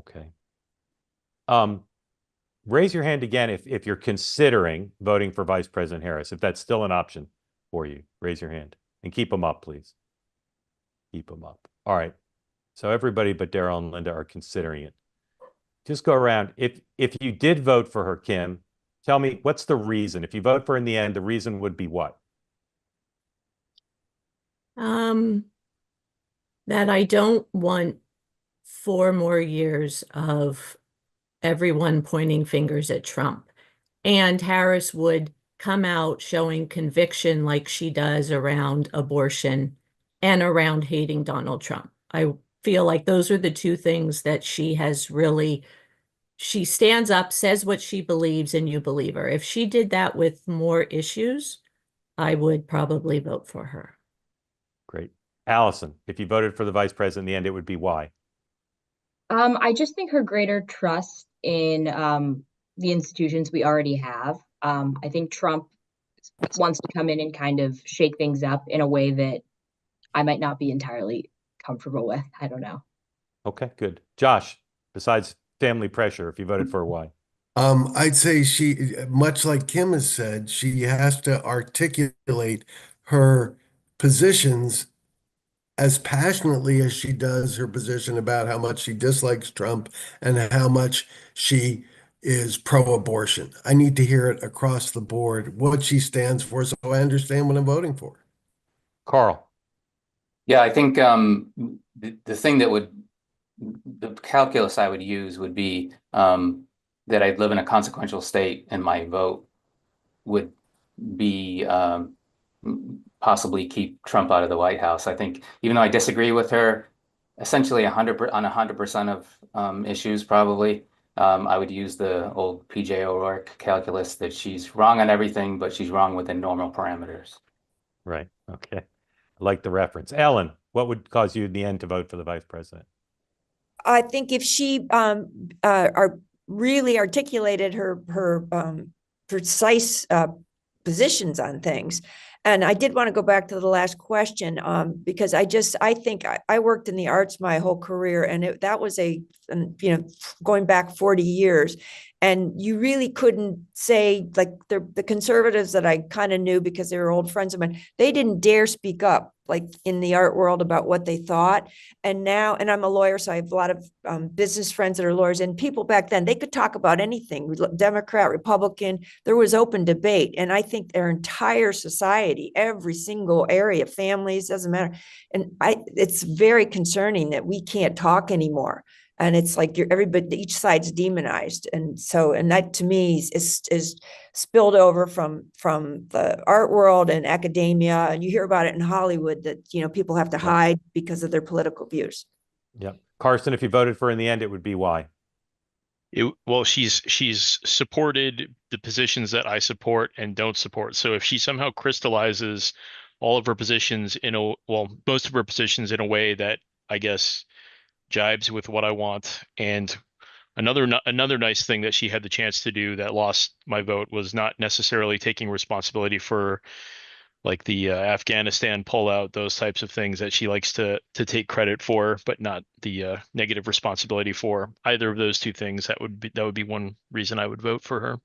Okay. Um, Raise your hand again if you're considering voting for Vice President Harris. If that's still an option for you, raise your hand and keep them up, please. Keep them up. All right. So everybody but Daryl and Linda are considering it. Just go around. If you did vote for her, Kim, tell me what's the reason. If you vote for her in the end, the reason would be what? Um, that I don't want 4 more years of everyone pointing fingers at Trump. And Harris would come out showing conviction like she does around abortion and around hating Donald Trump. I feel like those are the two things that she has really, she stands up, says what she believes, and you believe her. If she did that with more issues, I would probably vote for her. Great. Allison, if you voted for the vice president in the end, it would be why? I just think her greater trust in the institutions we already have. I think Trump wants to come in and kind of shake things up in a way that I might not be entirely comfortable with. I don't know. Okay, good. Josh, besides family pressure, if you voted for a why? I'd say she, much like Kim has said, she has to articulate her positions as passionately as she does her position about how much she dislikes Trump and how much she is pro-abortion. I need to hear it across the board, what she stands for, so I understand what I'm voting for. Carl. Yeah, I think the thing that would the calculus I would use would be that I live in a consequential state and my vote would be possibly keep Trump out of the White House. I think even though I disagree with her essentially 100% of issues, probably I would use the old PJ O'Rourke calculus that she's wrong on everything, but she's wrong within normal parameters. Right. Okay. I like the reference. Ellen, what would cause you in the end to vote for the vice president? I think if she are really articulated her precise positions on things. And I did want to go back to the last question because I think I worked in the arts my whole career, and that was going back 40 years. And you really couldn't say, like, the conservatives that I kind of knew because they were old friends of mine, they didn't dare speak up like in the art world about what they thought. And now, and I'm a lawyer, so I have a lot of business friends that are lawyers, and people back then, they could talk about anything, Democrat, Republican, there was open debate. And I think their entire society, every single area, families, doesn't matter. And it's very concerning that we can't talk anymore. And it's like everybody, each side's demonized. And so, and that to me is spilled over from the art world and academia. And you hear about it in Hollywood that, people have to hide because of their political views. Yeah. Carson, if you voted for her in the end, it would be why? Well, she's supported the positions that I support and don't support. So if she somehow crystallizes all of her positions most of her positions in a way that I guess jibes with what I want. And another nice thing that she had the chance to do that lost my vote was not necessarily taking responsibility for like the Afghanistan pullout, those types of things that she likes to take credit for, but not the negative responsibility for either of those two things. That would be one reason I would vote for her.